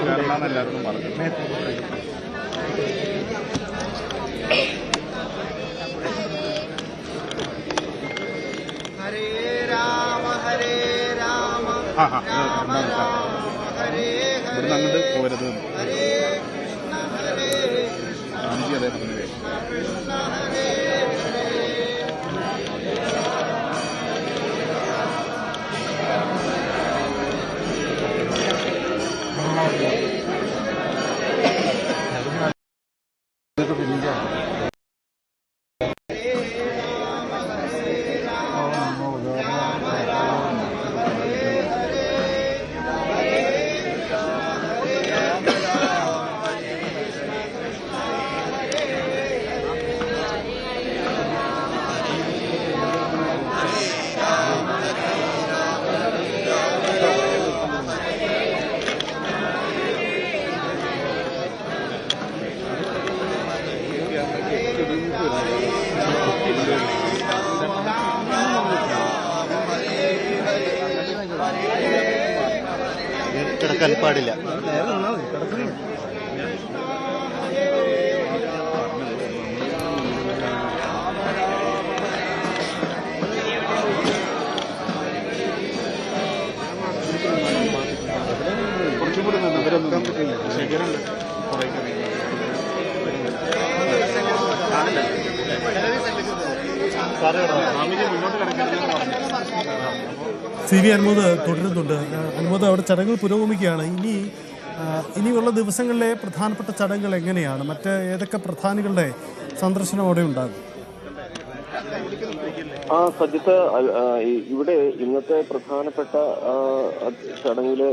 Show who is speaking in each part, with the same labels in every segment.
Speaker 1: വരണമെന്ന് എല്ലാവർക്കും പറഞ്ഞു. ഇവിടുന്ന് അങ്ങോട്ട് പോരുത് സ്വാമിജി അതേ പറഞ്ഞത്.
Speaker 2: കിടക്കാൻ പാടില്ല.
Speaker 1: കുറച്ചും കൂടി ഇവരൊന്നും ശേഖരം
Speaker 3: CV അൻമോദ് തുടരുന്നുണ്ട്. അൻമോദ്, അവിടെ ചടങ്ങുകൾ പുരോഗമിക്കുകയാണ്. ഇനിയുള്ള ദിവസങ്ങളിലെ പ്രധാനപ്പെട്ട ചടങ്ങുകൾ എങ്ങനെയാണ്? മറ്റ് ഏതൊക്കെ പ്രധാനികളുടെ സന്ദർശനം അവിടെ ഉണ്ടാകും?
Speaker 4: സജിത്ത്, ഇവിടെ ഇന്നത്തെ പ്രധാനപ്പെട്ട ചടങ്ങില്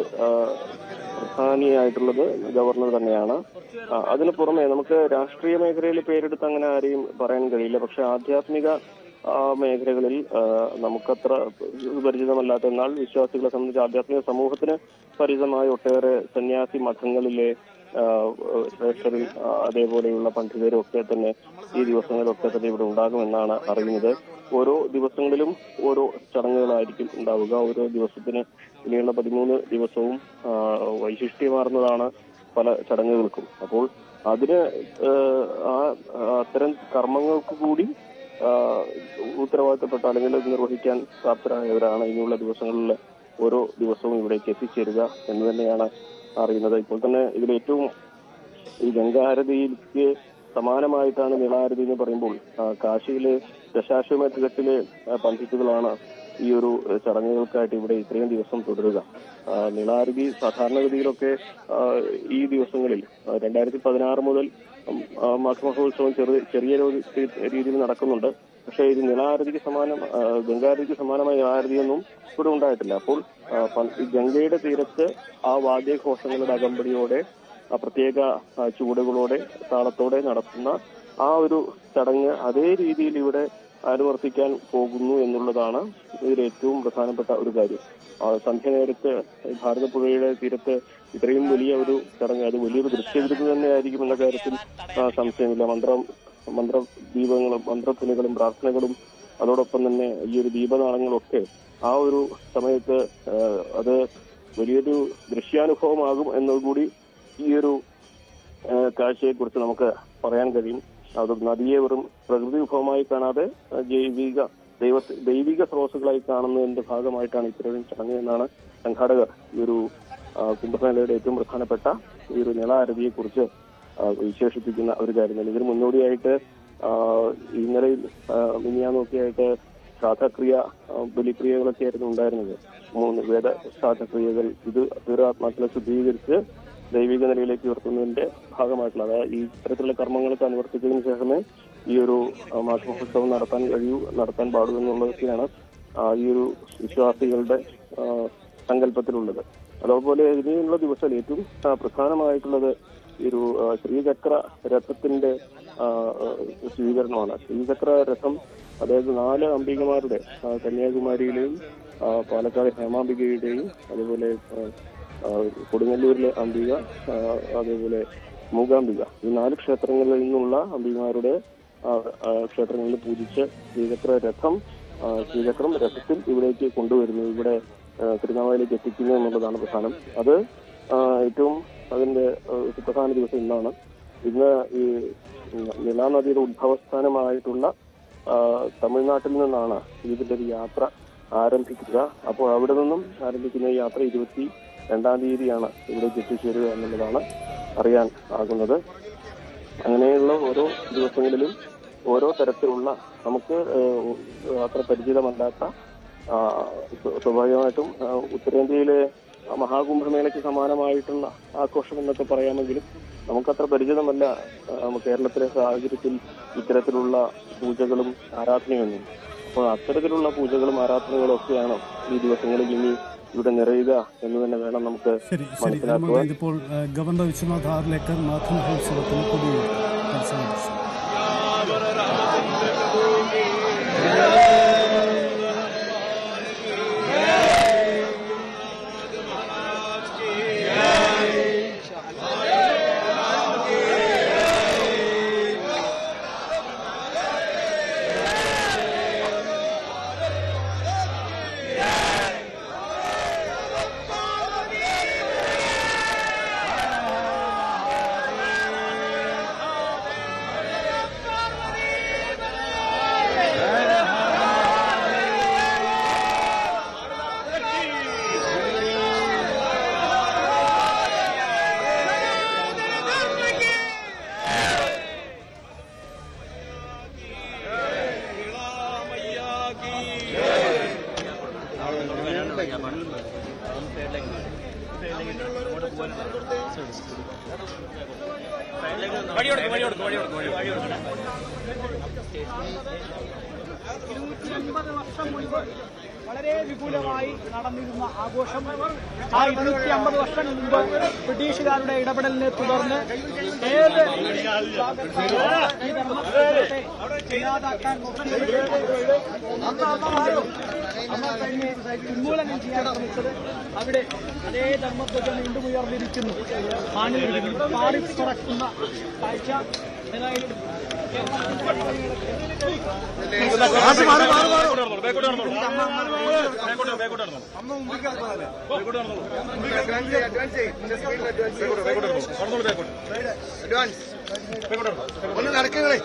Speaker 4: പ്രധാനിയായിട്ടുള്ളത് ഗവർണർ തന്നെയാണ്. അതിനു പുറമെ നമുക്ക് രാഷ്ട്രീയ മേഖലയിൽ പേരെടുത്ത് അങ്ങനെ ആരെയും പറയാൻ കഴിയില്ല. പക്ഷെ ആധ്യാത്മിക മേഖലകളിൽ നമുക്കത്ര പരിചിതമല്ലാത്ത, എന്നാൽ വിശ്വാസികളെ സംബന്ധിച്ച് ആധ്യാത്മിക സമൂഹത്തിന് പരിചിതമായ ഒട്ടേറെ സന്യാസി മഠങ്ങളിലെ ശ്രേഷ്ഠരിൽ അതേപോലെയുള്ള പണ്ഡിതരും ഒക്കെ തന്നെ ഈ ദിവസങ്ങളിലൊക്കെ തന്നെ ഇവിടെ ഉണ്ടാകുമെന്നാണ് അറിയുന്നത്. ഓരോ ദിവസങ്ങളിലും ഓരോ ചടങ്ങുകളായിരിക്കും ഉണ്ടാവുക. ഓരോ ദിവസത്തിന് ഇനിയുള്ള 13 ദിവസവും വൈശിഷ്ട്യമാർന്നതാണ് പല ചടങ്ങുകൾക്കും. അപ്പോൾ അതിന് അത്തരം കർമ്മങ്ങൾക്ക് കൂടി ഉത്തരവാദിത്തപ്പെട്ട അല്ലെങ്കിൽ നിർവഹിക്കാൻ പ്രാപ്തരായവരാണ് ഇനിയുള്ള ദിവസങ്ങളിൽ ഓരോ ദിവസവും ഇവിടേക്ക് എത്തിച്ചേരുക എന്ന് തന്നെയാണ് അറിയുന്നത്. ഇപ്പോൾ തന്നെ ഇതിലേറ്റവും ഈ ഗംഗാരതിക്ക് സമാനമായിട്ടാണ് നിളാരതി എന്ന് പറയുമ്പോൾ കാശിയിലെ ദശാശ്വമേധ ഘട്ടിലെ പണ്ഡിറ്റുകളാണ് ഈ ഒരു ചടങ്ങുകൾക്കായിട്ട് ഇവിടെ ഇത്രയും ദിവസം തുടരുക. നിളാരതി സാധാരണഗതിയിലൊക്കെ ഈ ദിവസങ്ങളിൽ 2016 മുതൽ മാഘമഹോത്സവം ചെറിയ രീതിയിൽ നടക്കുന്നുണ്ട്. പക്ഷേ ഇത് നിളാരതിക്ക് ഗംഗാരതിക്ക് സമാനമായ നിളാരതിയൊന്നും ഇവിടെ ഉണ്ടായിട്ടില്ല. അപ്പോൾ ഗംഗയുടെ തീരത്ത് ആ വാദ്യഘോഷങ്ങളുടെ അകമ്പടിയോടെ പ്രത്യേക ചൂടുകളോടെ താളത്തോടെ നടത്തുന്ന ആ ഒരു ചടങ്ങ് അതേ രീതിയിൽ ഇവിടെ അനുവർത്തിക്കാൻ പോകുന്നു എന്നുള്ളതാണ് ഇതിൽ ഏറ്റവും പ്രധാനപ്പെട്ട ഒരു കാര്യം. സന്ധ്യ നേരത്ത് ഭാരതപ്പുഴയുടെ തീരത്ത് ഇത്രയും വലിയ ഒരു ചടങ്ങ്, അത് വലിയൊരു ദൃശ്യവിരുദ്ധ തന്നെയായിരിക്കും എന്ന കാര്യത്തിൽ സംശയമില്ല. മന്ത്രദീപങ്ങളും മന്ത്രപ്പുലികളും പ്രാർത്ഥനകളും അതോടൊപ്പം തന്നെ ഈ ഒരു ദീപനാളങ്ങളും ഒക്കെ ആ ഒരു സമയത്ത് അത് വലിയൊരു ദൃശ്യാനുഭവമാകും എന്നതുകൂടി ഈ ഒരു കാഴ്ചയെക്കുറിച്ച് നമുക്ക് പറയാൻ കഴിയും. അത് നദിയെ വെറും പ്രകൃതി വിഭവമായി കാണാതെ ദൈവിക സ്രോതസ്സുകളായി കാണുന്നതിന്റെ ഭാഗമായിട്ടാണ് ഇത്തരം ചടങ്ങ് എന്നാണ് സംഘാടകർ ഈ ഒരു കുംഭമേളയുടെ ഏറ്റവും പ്രധാനപ്പെട്ട ഈ ഒരു നിളാരതിയെ കുറിച്ച് വിശേഷിപ്പിക്കുന്ന ഒരു കാര്യം. ഇതിന് മുന്നോടിയായിട്ട് ഇന്നലെ മിനിയാന്നൊക്കെയായിട്ട് ശ്രാദ്ധക്രിയ ബലിക്രിയകളൊക്കെ ആയിരുന്നു ഉണ്ടായിരുന്നത്. 3 വേദ ശ്രാദ്ധക്രിയകൾ ഇത് തീരാത്മാക്കളെ ശുദ്ധീകരിച്ച് ദൈവിക നിലയിലേക്ക് ഉയർത്തുന്നതിന്റെ ഭാഗമായിട്ടുള്ള, അതായത് ഈ തരത്തിലുള്ള കർമ്മങ്ങൾക്ക് അനുവർത്തിച്ചതിന് ശേഷമേ ഈ ഒരു മാഘമഹോത്സവം നടത്താൻ പാടൂ എന്നുള്ളതൊക്കെയാണ് ഈ ഒരു വിശ്വാസികളുടെ സങ്കല്പത്തിലുള്ളത്. അതുപോലെ ഇനിയുള്ള ദിവസം ഏറ്റവും പ്രധാനമായിട്ടുള്ളത് ഈ ഒരു ശ്രീചക്ര രഥത്തിന്റെ സ്വീകരണമാണ്. ശ്രീചക്ര രഥം, അതായത് 4 അംബികമാരുടെ, കന്യാകുമാരിയിലെയും പാലക്കാട് ഹേമാംബികയുടെയും അതുപോലെ കൊടുങ്ങല്ലൂരിലെ അംബിക, അതേപോലെ മൂകാംബിക, ഈ 4 ക്ഷേത്രങ്ങളിൽ നിന്നുള്ള അംബികമാരുടെ ക്ഷേത്രങ്ങളിൽ പൂജിച്ച് ശ്രീചക്രം രഥത്തിൽ ഇവിടേക്ക് കൊണ്ടുവരുന്നു, ഇവിടെ തിരുനാവായിലേക്ക് എത്തിക്കുന്നു എന്നുള്ളതാണ് പ്രധാനം. അത് ഏറ്റവും അതിന്റെ സുപ്രധാന ദിവസം ഇന്നാണ്. ഇന്ന് ഈ നിളാനദിയുടെ ഉത്ഭവസ്ഥാനമായിട്ടുള്ള തമിഴ്നാട്ടിൽ നിന്നാണ് ഇതിന്റെ ഒരു യാത്ര ആരംഭിക്കുക. അപ്പോൾ അവിടെ നിന്നും ആരംഭിക്കുന്ന ഈ യാത്ര 22-ാം തീയതിയാണ് ഇവിടേക്ക് എത്തിച്ചേരുക എന്നുള്ളതാണ് അറിയാൻ ആകുന്നത്. അങ്ങനെയുള്ള ഓരോ ദിവസങ്ങളിലും ഓരോ തരത്തിലുള്ള നമുക്ക് അത്ര പരിചിതമല്ലാത്ത, സ്വാഭാവികമായിട്ടും ഉത്തരേന്ത്യയിലെ മഹാകുംഭമേളയ്ക്ക് സമാനമായിട്ടുള്ള ആഘോഷം എന്നൊക്കെ പറയാമെങ്കിലും നമുക്കത്ര പരിചിതമല്ല കേരളത്തിലെ സാഹചര്യത്തിൽ ഇത്തരത്തിലുള്ള പൂജകളും ആരാധനയൊന്നും. അപ്പോൾ അത്തരത്തിലുള്ള പൂജകളും ആരാധനകളും ഒക്കെയാണ് ഈ ദിവസങ്ങളിൽ ഇനി ഇവിടെ നിറയുക എന്ന് തന്നെ വേണം നമുക്ക് മനസ്സിലാക്കുക.
Speaker 3: ഇപ്പോൾ ഗവർണർ വിശ്വനാഥ് ആർലേക്കർ മാധ്യമോത്സവത്തിന് കൊടിയേറി.
Speaker 2: വളരെ വിപുലമായി നടന്നിരുന്ന ആഘോഷം 250 വർഷം മുമ്പ് ബ്രിട്ടീഷുകാരുടെ ഇടപെടലിനെ തുടർന്ന് ഏത് ഇല്ലാതാക്കാൻ ഉന്മൂലനം ചെയ്യാൻ ശ്രമിച്ചത് അവിടെ അതേ ധർമ്മധ്വജം വീണ്ടും ഉയർന്നിരിക്കുന്നു. പാടി തുറക്കുന്ന കാഴ്ച ഏതായാലും
Speaker 5: ഒന്ന് നടക്കങ്ങളെ.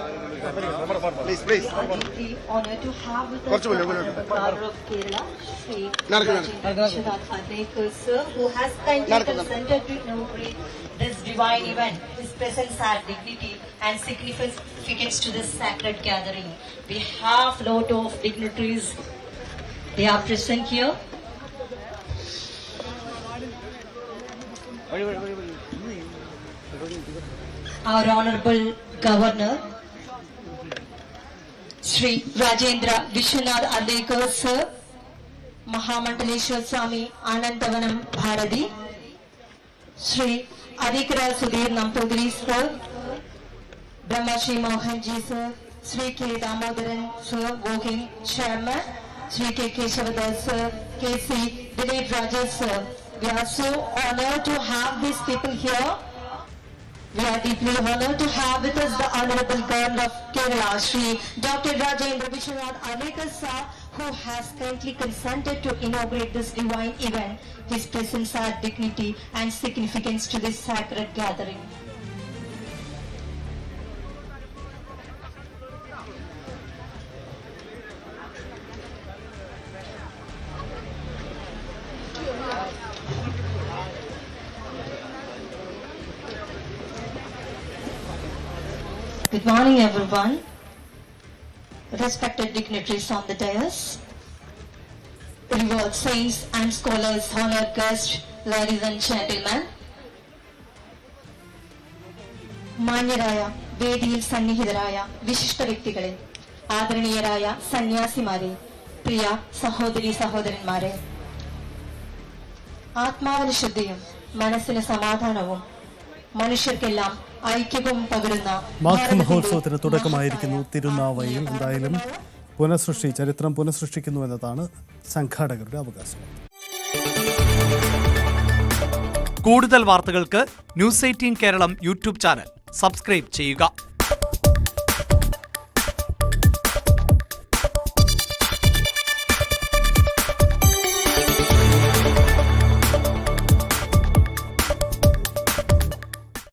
Speaker 6: Honor to have with us the Governor of Kerala, Sri Vishwanath Arlekar, sir, who has kindly consented to inaugurate this divine event. His presence adds dignity and significance to this sacred gathering. We have a lot of dignitaries. They are present here. Our Honorable Governor, Sri Rajendra Vishwanath Arlekar, sir, Mahamandaleshwar Swami Anandavanam Bharati, Sri Adhikara Sudhir Nampudri, sir, Brahma Shri Mohanji, sir, Sri K. Damodaran, sir, Working Chairman, Sri K. Keshavadas, sir, K.C. Dilip Rajas, sir. We are so honored to have these people here. We are deeply honored to have with us the Honorable Governor of Kerala, Sri Dr. Rajendra Vishwanath Arlekar, sir, who has kindly consented to inaugurate this divine event. His presence adds dignity and significance to this sacred gathering. Good morning, everyone. Respected dignitaries on the dais, revered saints and scholars, honored guests, ladies and gentlemen. മാന്യരായ വേദിയിൽ സന്നിഹിതരായ വിശിഷ്ട വ്യക്തികളെ, ആദരണീയരായ സന്യാസിമാരെ, പ്രിയ സഹോദരി സഹോദരന്മാരെ, ആത്മാവിന് ശുദ്ധിയും മനസ്സിന് സമാധാനവും മനുഷ്യർക്കെല്ലാം ഐക്യവും പകരുന്ന
Speaker 3: മാഘമഹോത്സവത്തിന് തുടക്കമായിരിക്കുന്നു തിരുനാവയിൽ. എന്തായാലും ചരിത്രം പുനഃസൃഷ്ടിക്കുന്നു എന്നതാണ് സംഘാടകരുടെ അവകാശം.
Speaker 7: കൂടുതൽ വാർത്തകൾക്ക് News 18 Keralam YouTube channel subscribe ചെയ്യുക.